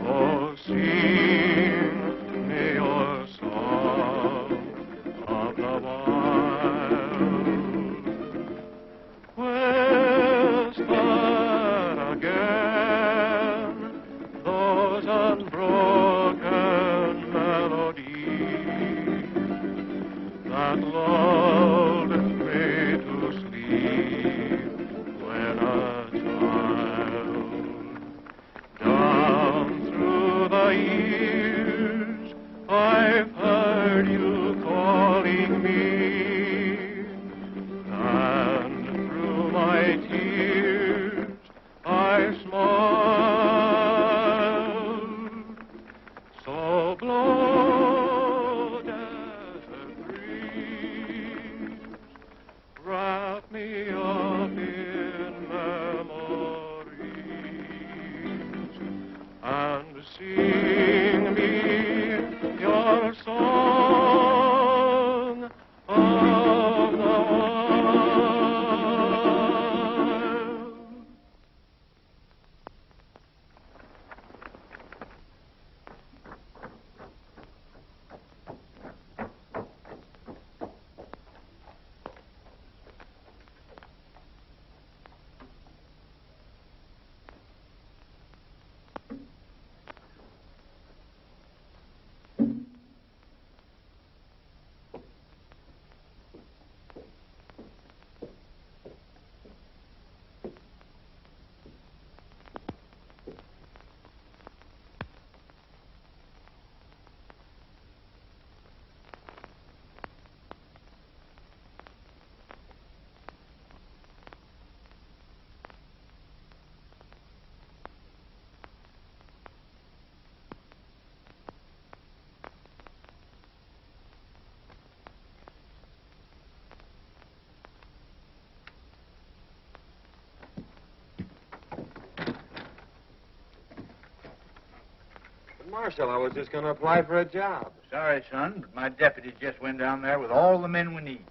Oh, sing me your song of the wild. Whisper again those unbroken melodies that lulled me to sleep when a child. Down through the years I've heard you calling me, and through my tears I smiled. So blow, desert breeze, wrap me up in memories, and sing me your song of the wild. Marshal, I was just going to apply for a job. Sorry, son, but my deputy just went down there with all the men we need.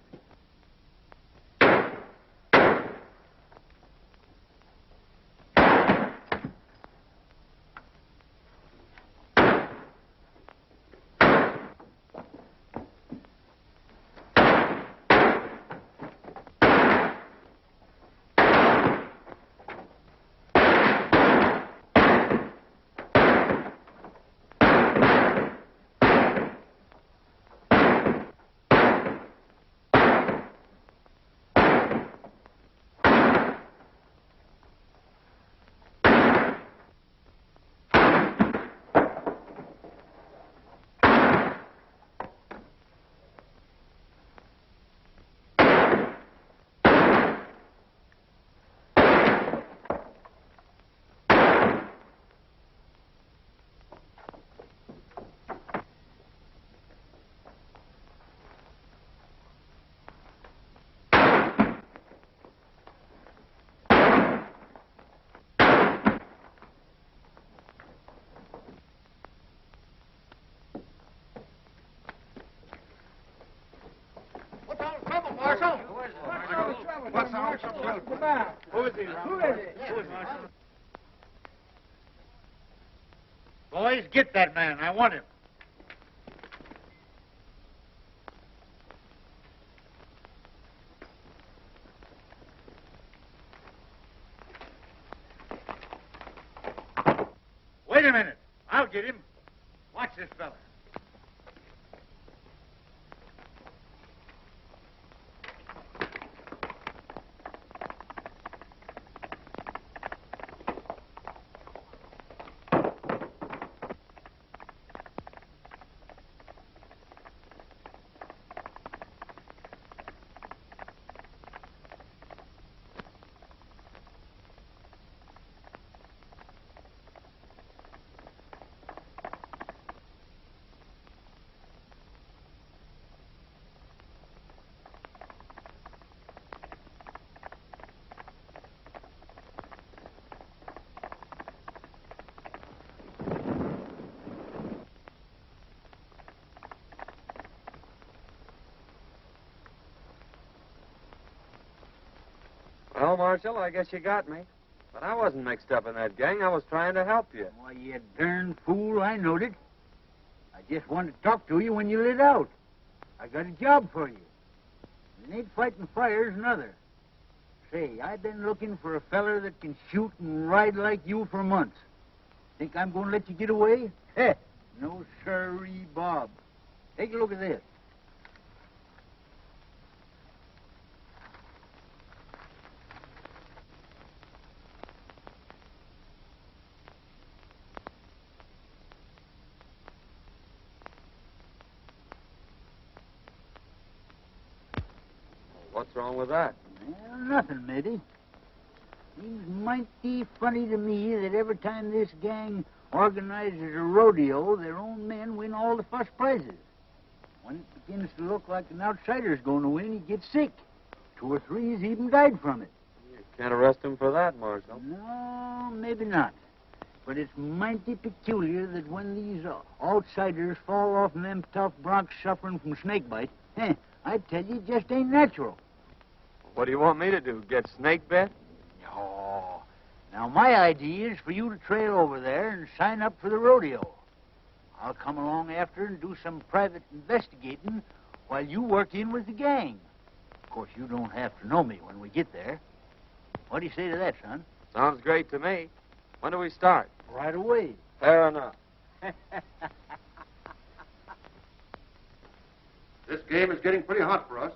Marshal? What's the trouble? Who is he, Marshal? Boys, get that man. I want him. Wait a minute. I'll get him. Watch this fella. Well, Marshal, I guess you got me. But I wasn't mixed up in that gang. I was trying to help you. Why, you darn fool, I knowed it. I just wanted to talk to you when you lit out. I got a job for you. It ain't fighting fires, nother. Say, I've been looking for a feller that can shoot and ride like you for months. Think I'm going to let you get away? Heh, no sirree, Bob. Take a look at this. What's wrong with that? Well, nothing, maybe. Seems mighty funny to me that every time this gang organizes a rodeo, their own men win all the first prizes. When it begins to look like an outsider's going to win, he gets sick. 2 or 3's even died from it. You can't arrest him for that, Marshal. No, maybe not. But it's mighty peculiar that when these outsiders fall off them tough broncs suffering from snakebite, I tell you, it just ain't natural. What do you want me to do, get snake bit? Oh, now my idea is for you to trail over there and sign up for the rodeo. I'll come along after and do some private investigating while you work in with the gang. Of course, you don't have to know me when we get there. What do you say to that, son? Sounds great to me. When do we start? Right away. Fair enough. This game is getting pretty hot for us.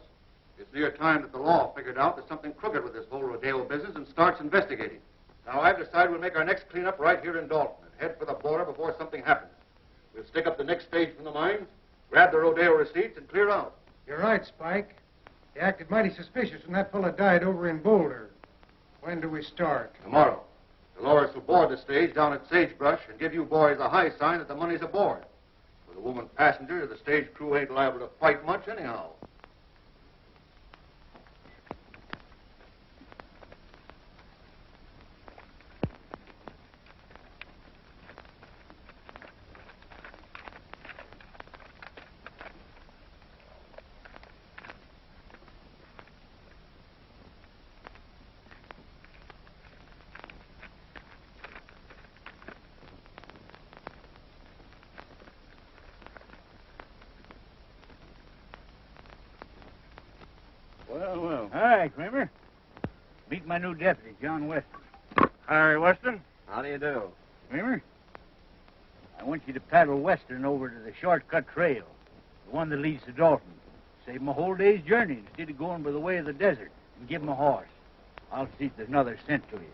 It's near time that the law figured out there's something crooked with this whole rodeo business and starts investigating. Now, I've decided we'll make our next cleanup right here in Dalton and head for the border before something happens. We'll stick up the next stage from the mines, grab the rodeo receipts, and clear out. You're right, Spike. He acted mighty suspicious when that fella died over in Boulder. When do we start? Tomorrow. Dolores will board the stage down at Sagebrush and give you boys a high sign that the money's aboard. With a woman passenger, the stage crew ain't liable to fight much anyhow. Well. Hi, Kramer. Meet my new deputy, John Weston. Harry Weston? How do you do? Kramer, I want you to paddle western over to the shortcut trail, the one that leads to Dalton. Save him a whole day's journey instead of going by the way of the desert, and give him a horse. I'll see if there's another sent to you.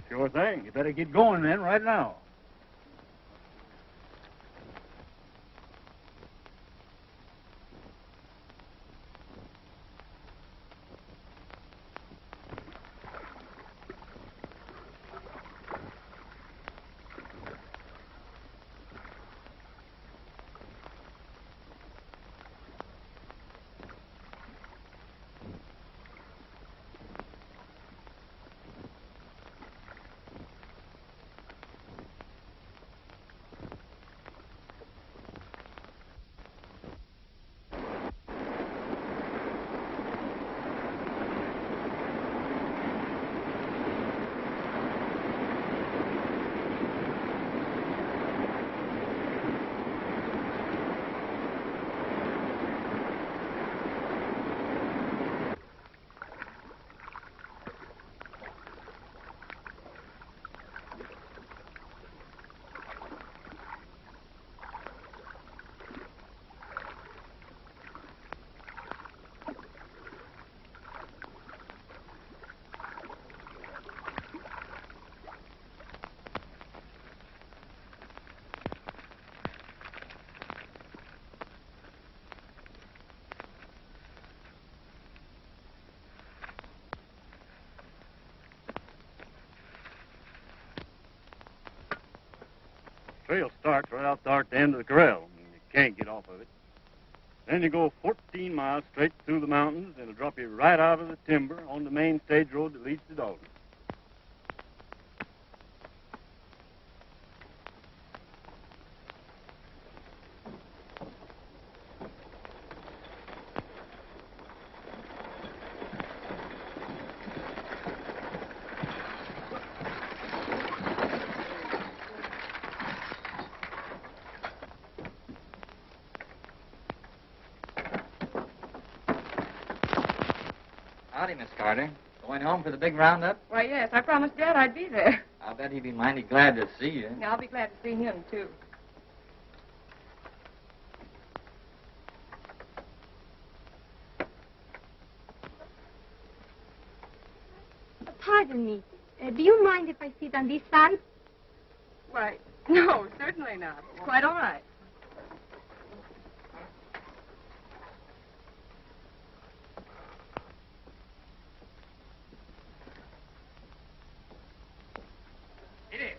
Sure thing. You better get going then, right now. Trail starts right out there at the end of the corral. You can't get off of it. Then you go 14 miles straight through the mountains, and it'll drop you right out of the timber on the main stage road that leads to Dalton. Howdy, Miss Carter. Going home for the big roundup? Why, yes, I promised Dad I'd be there. I'll bet he'd be mighty glad to see you. Yeah, I'll be glad to see him, too. Pardon me. Do you mind if I sit on this side? Why, no, certainly not. It's quite all right. It is.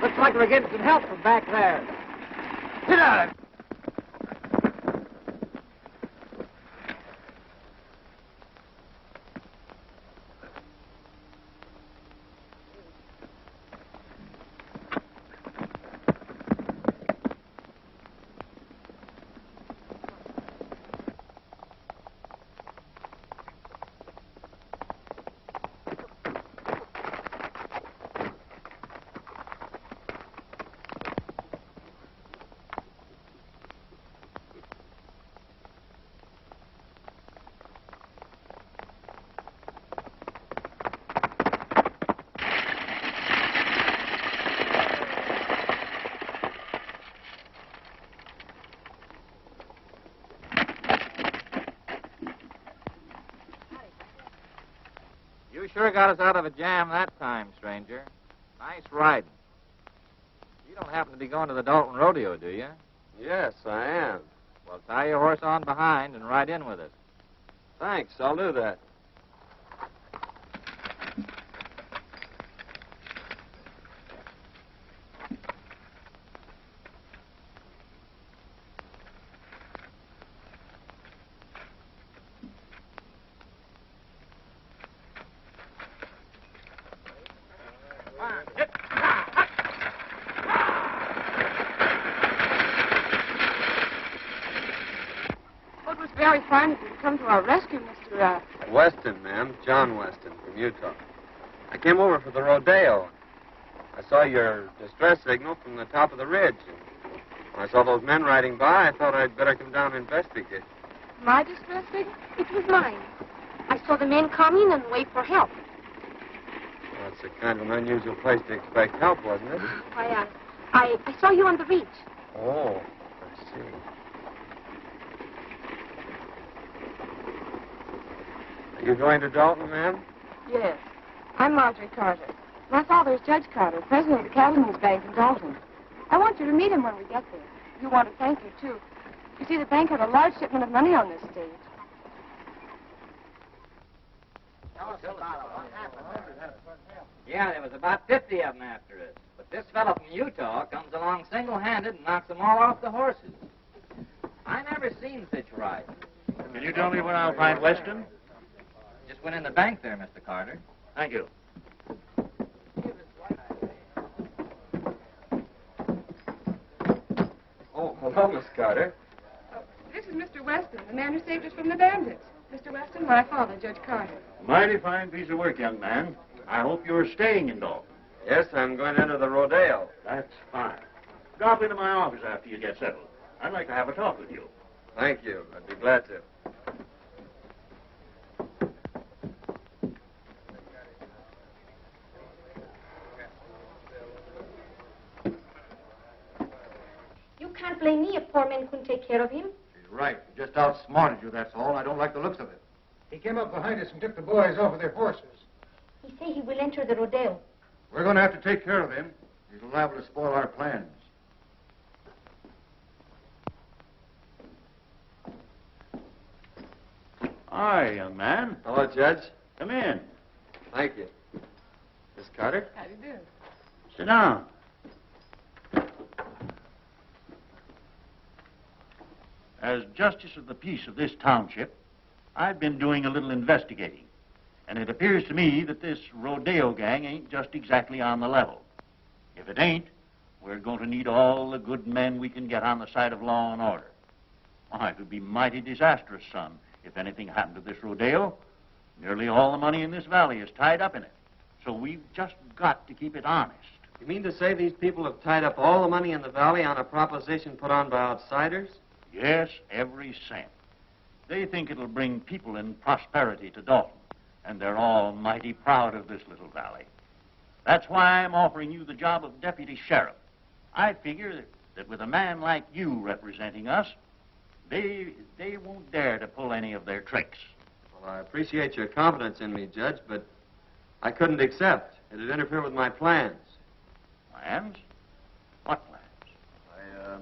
Looks like we're getting some help from back there. Get out of it. You sure got us out of a jam that time, stranger. Nice riding. You don't happen to be going to the Dalton Rodeo, do you? Yes, I am. Well, tie your horse on behind and ride in with us. Thanks, I'll do that. Well, it was very fine of you to come to our rescue, Mr. Weston, ma'am. John Weston from Utah. I came over for the rodeo. I saw your distress signal from the top of the ridge. When I saw those men riding by, I thought I'd better come down and investigate. My distress signal? It was mine. I saw the men coming and wait for help. Well, it's a kind of an unusual place to expect help, wasn't it? I saw you on the reach. Oh, I see. Are you going to Dalton, ma'am? Yes. I'm Marjorie Carter. My father is Judge Carter, president of the Cattlemen's Bank in Dalton. I want you to meet him when we get there. You want to thank you, too. You see, the bank had a large shipment of money on this stage. Yeah, there was about 50 of them after us. But this fellow from Utah comes along single-handed and knocks them all off the horses. I never seen such riding. Can you tell me where I'll find Weston? Just went in the bank there, Mr. Carter. Thank you. Oh, hello, Miss Carter. This is Mr. Weston, the man who saved us from the bandits. Mr. Weston, my father, Judge Carter. Mighty fine piece of work, young man. I hope you're staying in Dalton. Yes, I'm going into the rodeo. That's fine. Drop into my office after you get settled. I'd like to have a talk with you. Thank you. I'd be glad to. You can't blame me if poor men couldn't take care of him. She's right. He just outsmarted you, that's all. I don't like the looks of it. He came up behind us and took the boys off of their horses. He say he will enter the rodeo. We're going to have to take care of him. He's liable to spoil our plans. Hi, young man. Hello, Judge. Come in. Thank you. Miss Carter? How do you do? Sit down. As Justice of the Peace of this township, I've been doing a little investigating. And it appears to me that this rodeo gang ain't just exactly on the level. If it ain't, we're going to need all the good men we can get on the side of law and order. Why, it would be mighty disastrous, son, if anything happened to this rodeo. Nearly all the money in this valley is tied up in it. So we've just got to keep it honest. You mean to say these people have tied up all the money in the valley on a proposition put on by outsiders? Yes, every cent. They think it'll bring people and prosperity to Dalton, and they're all mighty proud of this little valley. That's why I'm offering you the job of deputy sheriff. I figure that with a man like you representing us, they won't dare to pull any of their tricks. Well, I appreciate your confidence in me, Judge, but I couldn't accept. It'd interfere with my plans. Plans? What plans?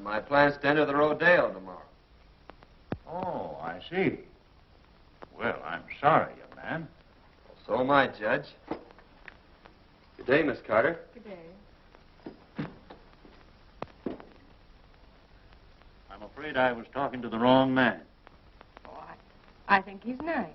My plans to enter the rodeo tomorrow. Oh, I see. Well, I'm sorry, young man. So am I, Judge. Good day, Miss Carter. Good day. I'm afraid I was talking to the wrong man. Oh, I think he's nice.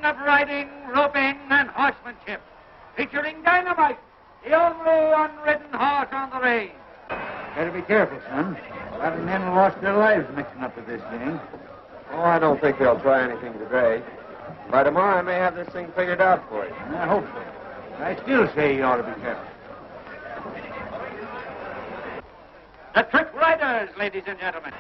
of riding, roping, and horsemanship, featuring Dynamite, the only unridden horse on the range. Better be careful, son. A lot of men have lost their lives mixing up with this gang. Oh, I don't think they'll try anything today. By tomorrow, I may have this thing figured out for you. I hope so. I still say you ought to be careful. The Trick Riders, ladies and gentlemen.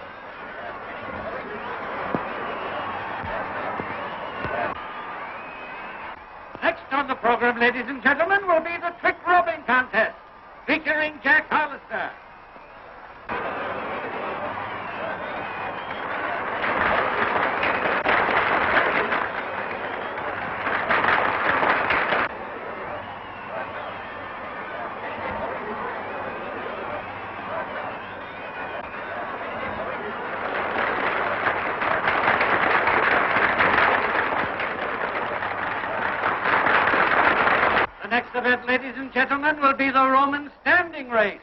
Next on the program, ladies and gentlemen, will be the Trick Roping Contest, featuring Jack Hollister. The next event, ladies and gentlemen, will be the Roman standing race.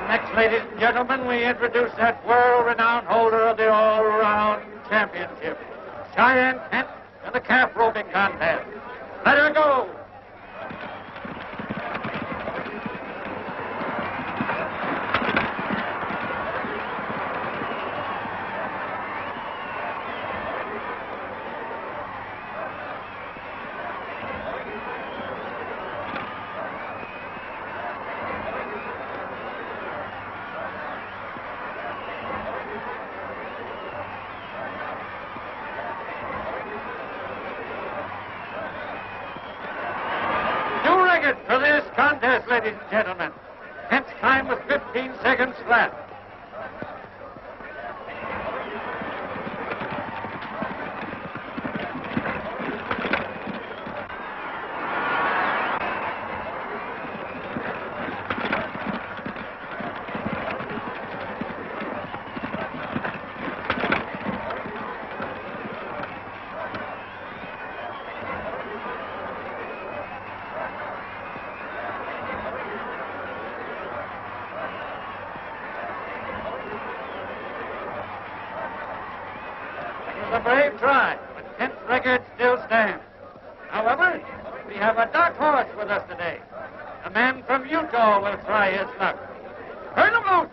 Next, ladies and gentlemen, we introduce that world-renowned holder of the all-round championship, Cheyenne Kent, in the calf roping contest. Let her go! For this contest, ladies and gentlemen. Kent's time was 15 seconds flat. A brave try, but Kent's record still stands. However, we have a dark horse with us today. A man from Utah will try his luck. Turn him loose!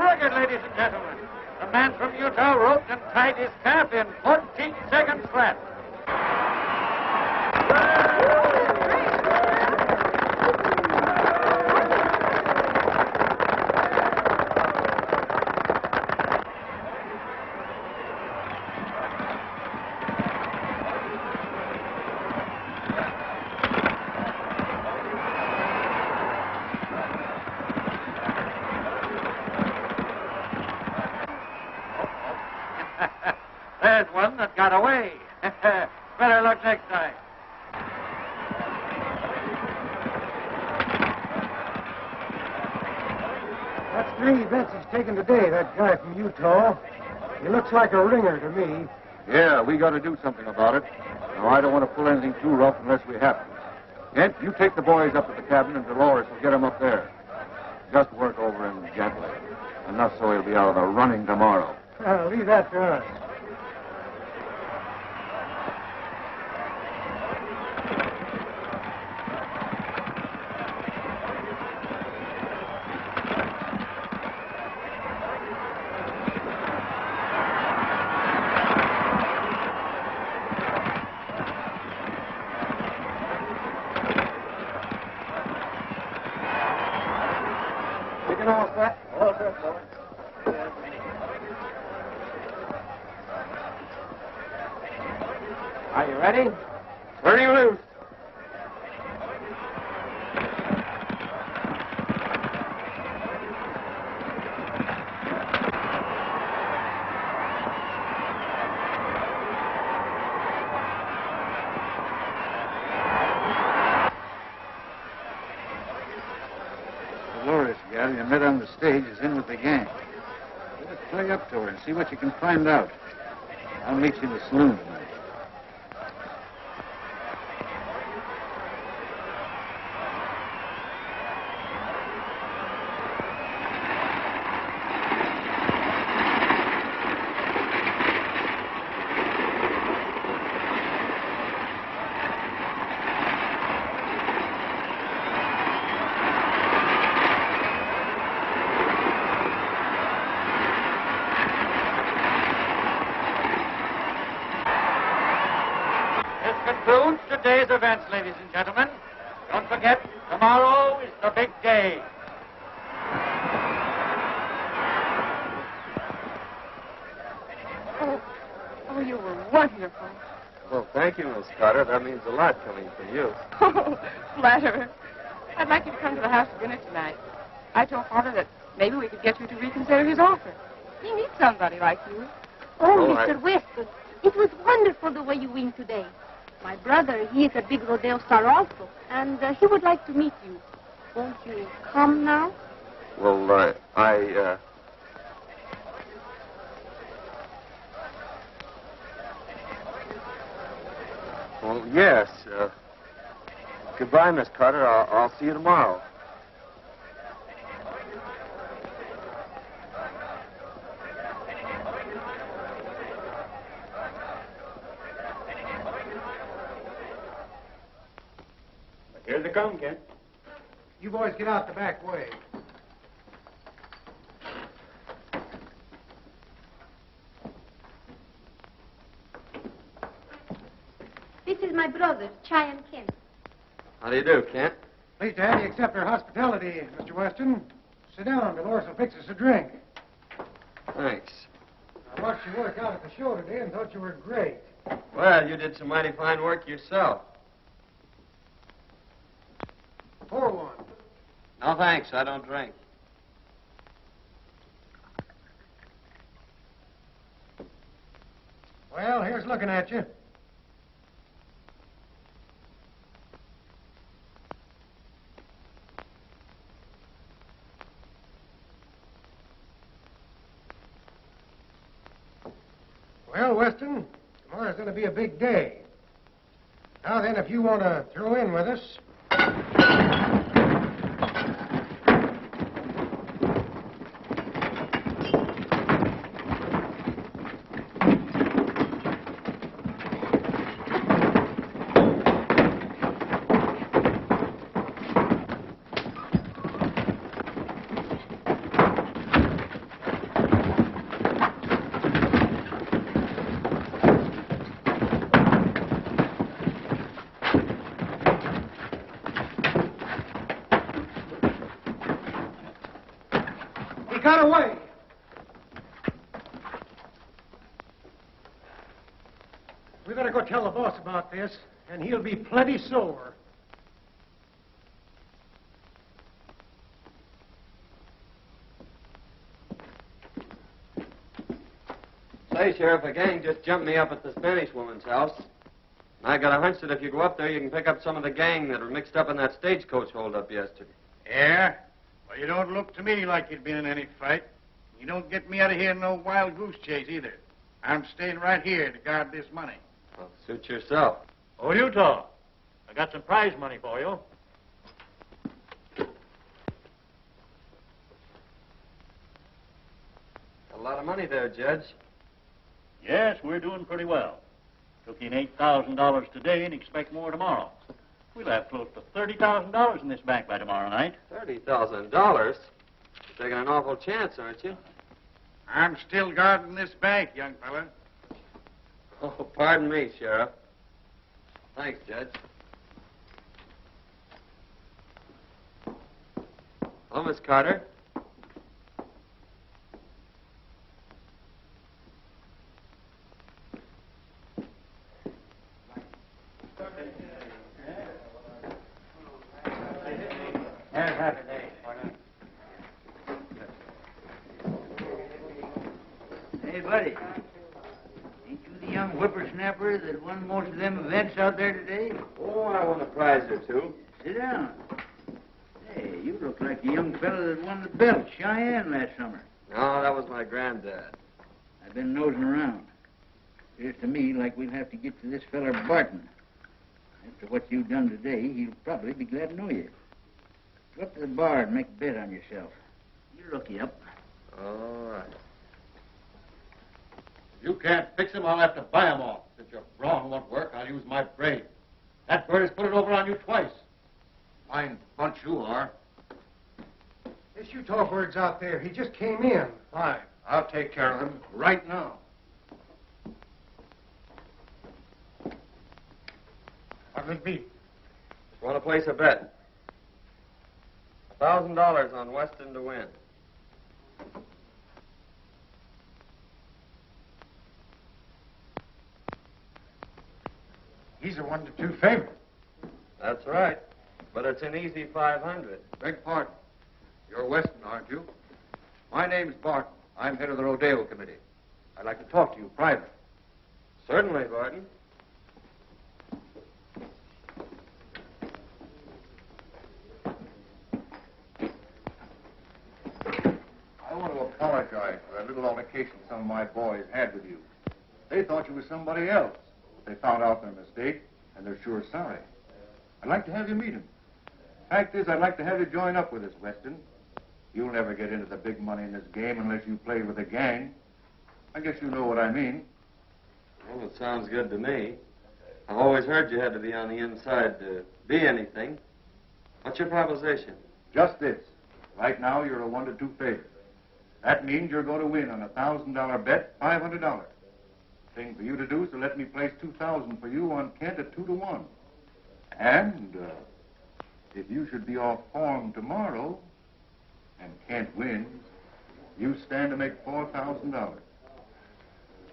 Record, ladies and gentlemen. The man from Utah roped and tied his calf in 14 seconds flat. There's one that got away. Better luck next time. That's three bets he's taken today, that guy from Utah. He looks like a ringer to me. Yeah, we got to do something about it. Now, I don't want to pull anything too rough unless we have to. Kent, you take the boys up to the cabin, and Dolores will get them up there. Just work over him gently. Enough so he'll be out of the running tomorrow. Leave that to us. All set? All set, boy. Are you ready? Turning loose. Dolores, gal, you met on the stage, is in with the gang. Better play up to her and see what you can find out. I'll meet you in the saloon tonight. Concludes today's events, ladies and gentlemen. Don't forget, tomorrow is the big day. Oh, you were wonderful. Well, thank you, Miss Carter. That means a lot coming from you. Oh, flatterer. I'd like you to come to the house for dinner tonight. I told Father that maybe we could get you to reconsider his offer. He needs somebody like you. Oh, Oh, Mr. Weston, it was wonderful the way you win today. My brother, he is a big rodeo star also, and he would like to meet you. Won't you come now? Well, Well, yes. Goodbye, Miss Carter. I'll see you tomorrow. Here they come, Kent. You boys get out the back way. This is my brother, Cheyenne Kent. How do you do, Kent? Pleased to have you accept our hospitality, Mr. Weston. Sit down. Dolores will fix us a drink. Thanks. I watched you work out at the show today and thought you were great. Well, you did some mighty fine work yourself. Pour one. No, thanks. I don't drink. Well, here's looking at you. Well, Weston, tomorrow's going to be a big day. Now then, if you want to throw in with us... He got away. We better go tell the boss about this, and he'll be plenty sore. Say, Sheriff, a gang just jumped me up at the Spanish woman's house. And I got a hunch that if you go up there, you can pick up some of the gang that were mixed up in that stagecoach holdup yesterday. Yeah? Well, you don't look to me like you'd been in any fight. You don't get me out of here in no wild goose chase either. I'm staying right here to guard this money. Well, suit yourself. Oh, Utah, I got some prize money for you. A lot of money there, Judge. Yes, we're doing pretty well. Took in $8,000 today and expect more tomorrow. We'll have close to $30,000 in this bank by tomorrow night. $30,000? You're taking an awful chance, aren't you? I'm still guarding this bank, young fella. Oh, pardon me, Sheriff. Thanks, Judge. Hello, Miss Carter. There's half a day. Hey, buddy. Ain't you the young whippersnapper that won most of them events out there today? Oh, I won a prize or two. Sit down. Hey, you look like the young fellow that won the belt, Cheyenne, last summer. No, that was my granddad. I've been nosing around. Appears to me like we'll have to get to this feller Barton. After what you've done today, he'll probably be glad to know you. Go up to the bar and make a bet on yourself. You look you up. All right. If you can't fix him, I'll have to buy him off. Since your brawn won't work, I'll use my brain. That bird has put it over on you twice. Fine bunch you are. This Utah bird's out there. He just came in. Fine. I'll take care of him right now. What'll it be? Just want to place a bet. $1,000 on Weston to win. He's a 1-2 favorite. That's right. But it's an easy 500. Beg pardon. You're Weston, aren't you? My name's Barton. I'm head of the rodeo committee. I'd like to talk to you privately. Certainly, Barton. I want to apologize for that little altercation some of my boys had with you. They thought you were somebody else. They found out their mistake, and they're sure sorry. I'd like to have you meet them. Fact is, I'd like to have you join up with us, Weston. You'll never get into the big money in this game unless you play with a gang. I guess you know what I mean. Well, it sounds good to me. I've always heard you had to be on the inside to be anything. What's your proposition? Just this. Right now, you're a 1-2 favorite. That means you're going to win on a $1,000 bet, $500. Thing for you to do is to let me place $2,000 for you on Kent at 2-1. And if you should be off form tomorrow and Kent wins, you stand to make $4,000.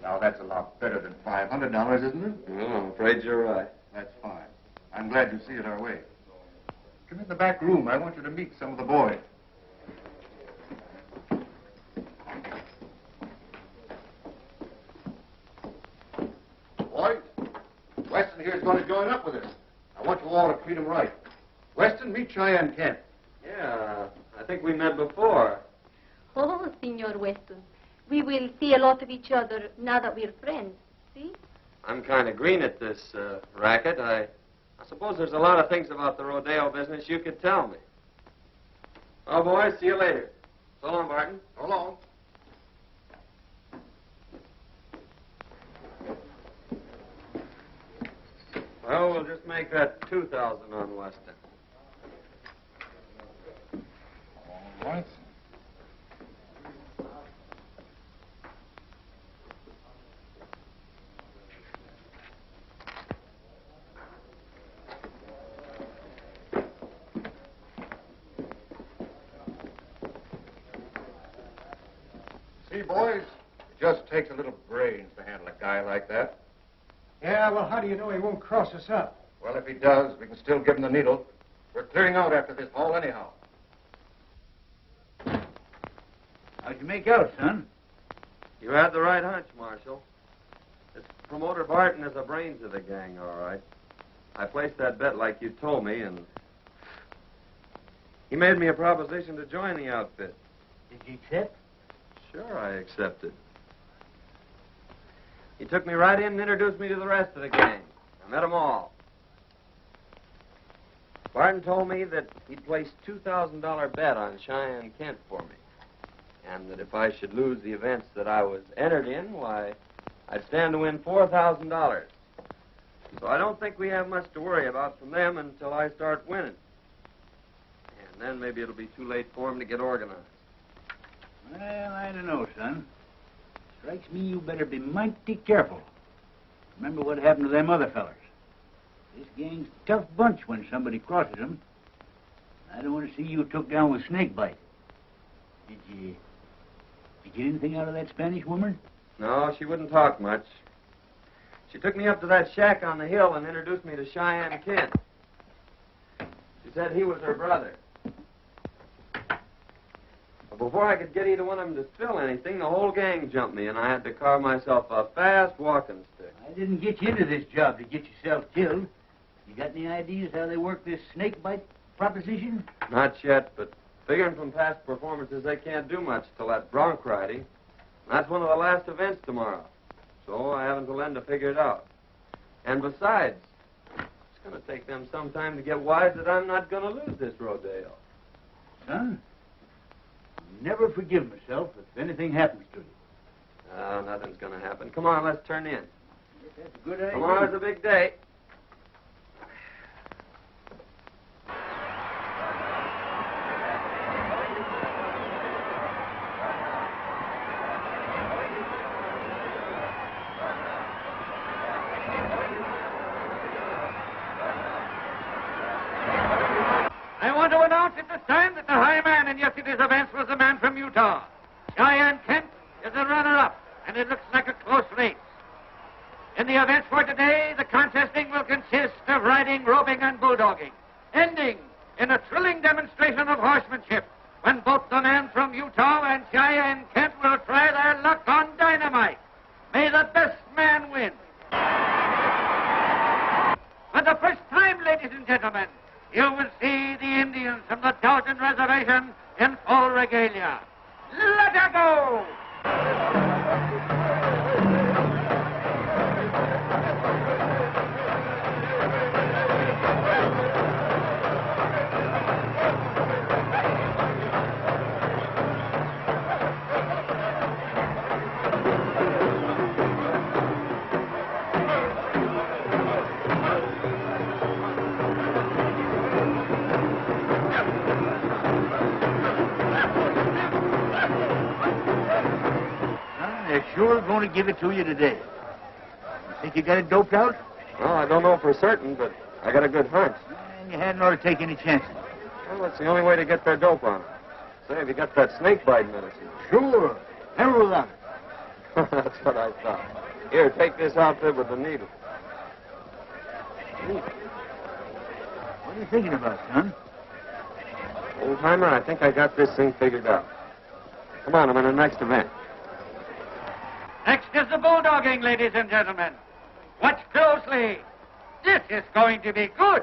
Now that's a lot better than $500, isn't it? Well, I'm afraid you're right. That's fine. I'm glad you see it our way. Come in the back room. I want you to meet some of the boys. Boys, Weston here is going to join up with us. I want you all to treat him right. Weston, meet Cheyenne Kent. Yeah, I think we met before. Oh, Senor Weston. We will see a lot of each other now that we're friends. See? I'm kind of green at this racket. I suppose there's a lot of things about the rodeo business you could tell me. Well, boys, see you later. So long, Barton. So long. Well, we'll just make that 2,000 on Weston. All right. See, boys, it just takes a little brains to handle a guy like that. Yeah, well, how do you know he won't cross us up? Well, if he does, we can still give him the needle. We're clearing out after this haul anyhow. How'd you make out, son? You had the right hunch, Marshal. This promoter Barton is the brains of the gang, all right. I placed that bet like you told me, and he made me a proposition to join the outfit. Did you accept? Sure, I accepted. He took me right in and introduced me to the rest of the gang. I met them all. Barton told me that he'd placed $2,000 bet on Cheyenne Kent for me, and that if I should lose the events that I was entered in, why, I'd stand to win $4,000. So I don't think we have much to worry about from them until I start winning. And then maybe it'll be too late for them to get organized. Well, I don't know, son. Strikes me you better be mighty careful. Remember what happened to them other fellers. This gang's a tough bunch when somebody crosses them. I don't want to see you took down with snakebite. Did you get anything out of that Spanish woman? No, she wouldn't talk much. She took me up to that shack on the hill and introduced me to Cheyenne Kent. She said he was her brother. But before I could get either one of them to spill anything, the whole gang jumped me, and I had to carve myself a fast walking stick. I didn't get you into this job to get yourself killed. You got any ideas how they work this snake bite proposition? Not yet, but figuring from past performances, they can't do much till that bronc riding. That's one of the last events tomorrow. So I haven't to lend to figure it out. And besides, it's going to take them some time to get wise that I'm not going to lose this rodeo. Son, I'll never forgive myself if anything happens to you. Nothing's going to happen. Come on, let's turn in. That's a good idea. Tomorrow's a big day. I want to announce at this time that the high man in yesterday's events was the man from Utah. Cheyenne Kent is the runner-up, and it looks like a close race. In the events for today, the contesting will consist of riding, roping, and bulldogging, ending in a thrilling demonstration of horsemanship when both the man from Utah and Cheyenne Kent will try their luck on dynamite. May the best man win. For the first time, ladies and gentlemen, you will see the Indians from the Dalton Reservation in full regalia. Let her go! They're sure going to give it to you today. You think you got it doped out? Well, I don't know for certain, but I got a good hunch. And you hadn't ought to take any chances. Well, that's the only way to get their dope on it. Say, have you got that snake bite medicine? Sure. Never without it. That's what I thought. Here, take this outfit with the needle. What are you thinking about, son? Old timer, I think I got this thing figured out. Come on, I'm in the next event. Next is the bulldogging, ladies and gentlemen. Watch closely. This is going to be good.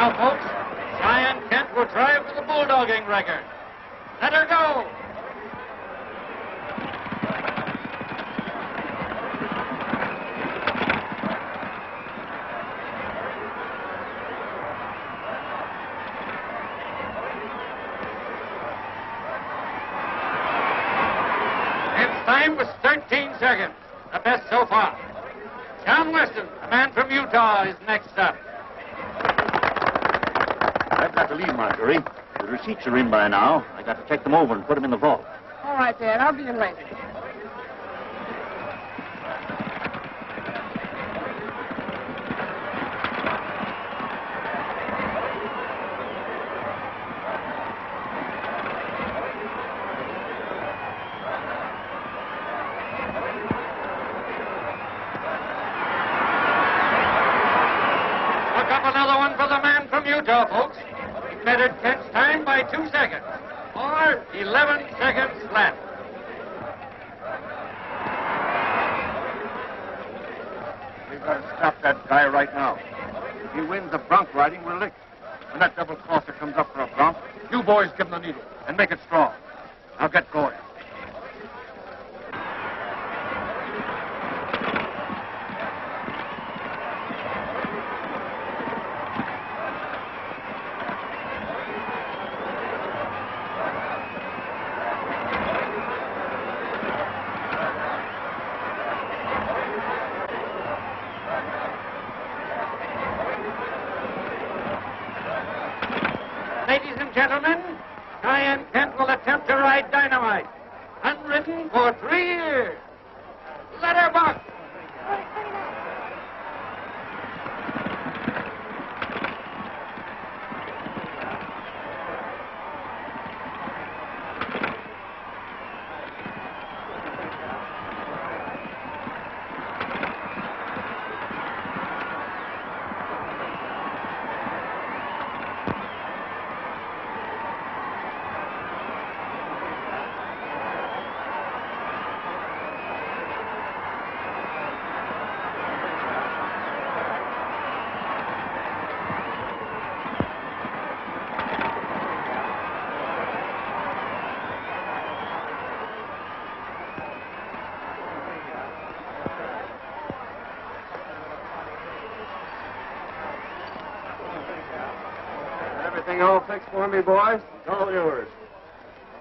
Now, folks, Cheyenne Kent will try for the bulldogging record. Let her go. Its time was 13 seconds. the best so far. John Weston, a man from Utah, is next up. I've got to leave, Marjorie. The receipts are in by now. I got to check them over and put them in the vault. All right, Dad. I'll be in later. Look up another one for the man from Utah, folks. He bettered Kent's time by 2 seconds. Or 11 seconds left. We've got to stop that guy right now. If he wins the bronc riding, we're licked. When that double crosser comes up for a bronc, you boys give him the needle and make it strong. Now get going. Ladies and gentlemen, Cheyenne Kent will attempt to ride Dynamite. Unridden for 3 years. Let her buck. Everything all fixed for me, boys? It's all yours.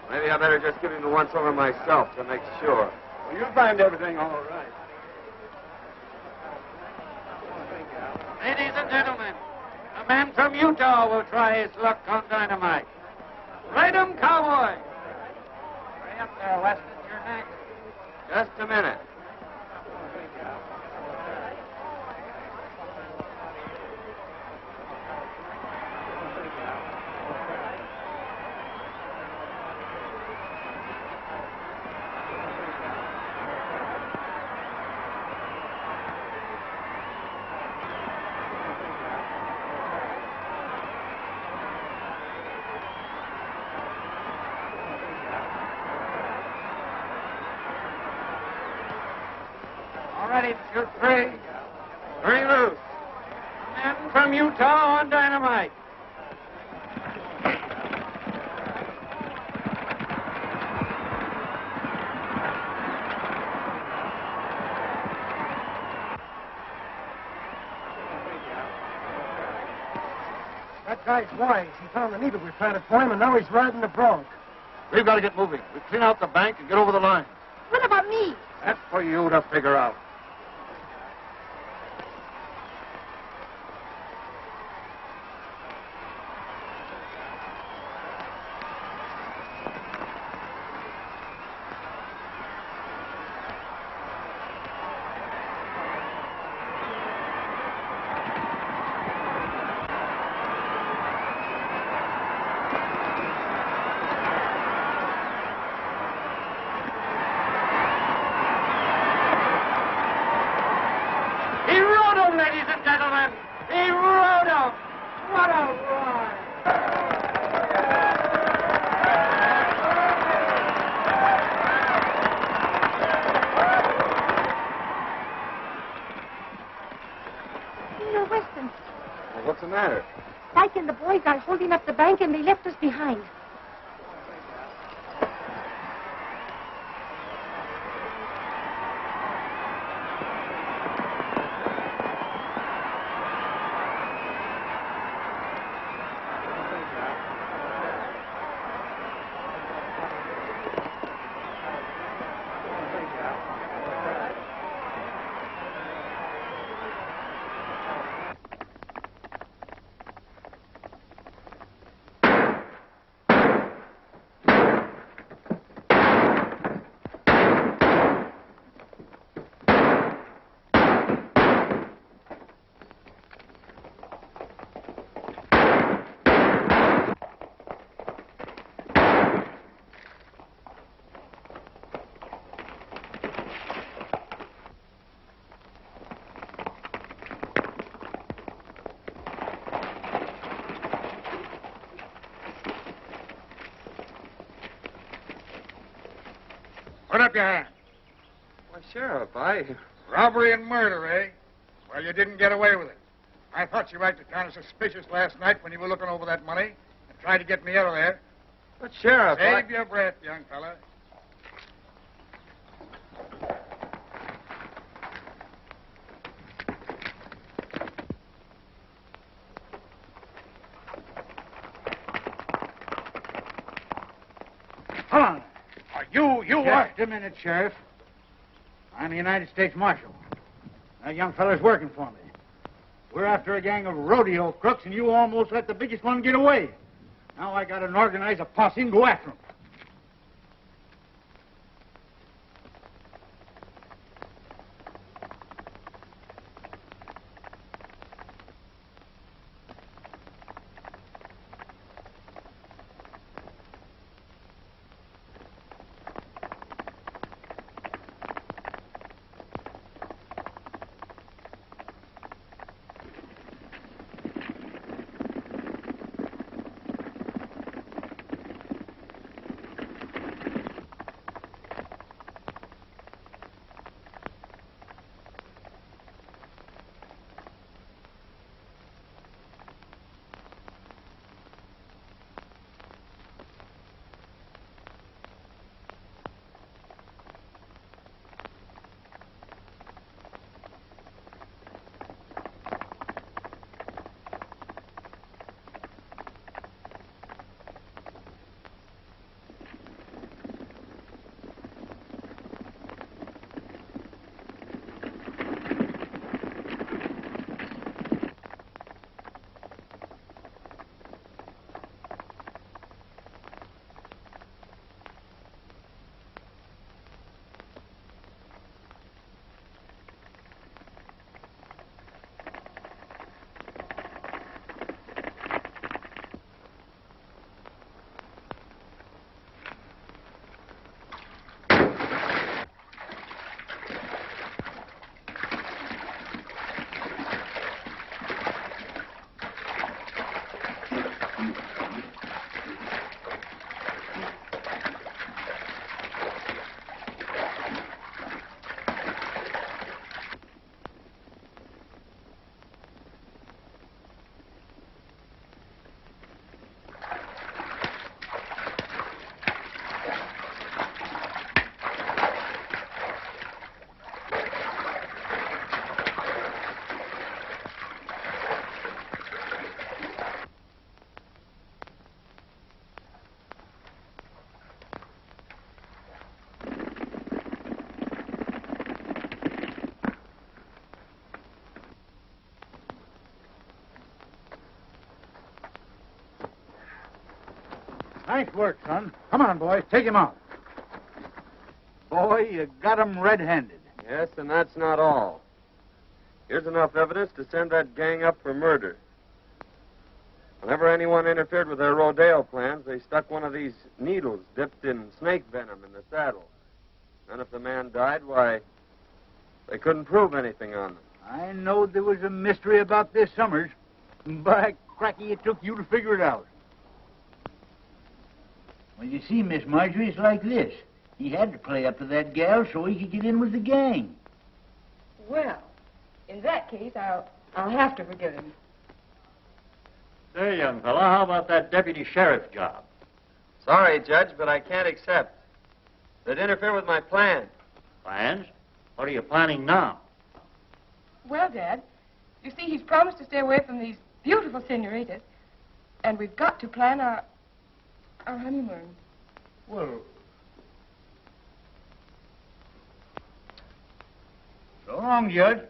Maybe I better just give him the once-over myself to make sure. Well, you'll find everything all right. Ladies and gentlemen, a man from Utah will try his luck on Dynamite. Ride 'em, cowboy. Hurry up there, Weston. You're next. Just a minute. All ready to shoot 3. 3 loose. Man from Utah on Dynamite. That guy's wise. He found the needle we planted for him, and now he's riding the bronc. We've got to get moving. We clean out the bank and get over the line. What about me? That's for you to figure out. Ladies and gentlemen, he rode him. What a ride! Mr. Weston, Well, what's the matter? Spike and the boys are holding up the bank, and they left us behind. Put up your hand. Why, Sheriff, I... Robbery and murder, eh? Well, you didn't get away with it. I thought you acted kind of suspicious last night when you were looking over that money and tried to get me out of there. But, Sheriff, Save your breath, young fella. Hold on. You Just a minute, Sheriff. I'm the United States Marshal. That young fella's working for me. We're after a gang of rodeo crooks, and you almost let the biggest one get away. Now I gotta organize a posse and go after him. Nice work, son. Come on, boys. Take him out. Boy, you got him red-handed. Yes, and that's not all. Here's enough evidence to send that gang up for murder. Whenever anyone interfered with their rodeo plans, they stuck one of these needles dipped in snake venom in the saddle. And if the man died, why, they couldn't prove anything on them. I knowed there was a mystery about this, Summers. By cracky, it took you to figure it out. Well, you see, Miss Marjorie, it's like this. He had to play up to that gal so he could get in with the gang. Well, in that case, I'll have to forgive him. Say, young fella, how about that deputy sheriff job? Sorry, Judge, but I can't accept. They'd interfere with my plan. Plans? What are you planning now? Well, Dad, you see, he's promised to stay away from these beautiful senoritas, and we've got to plan our honeymoon. Well, so long, Judge.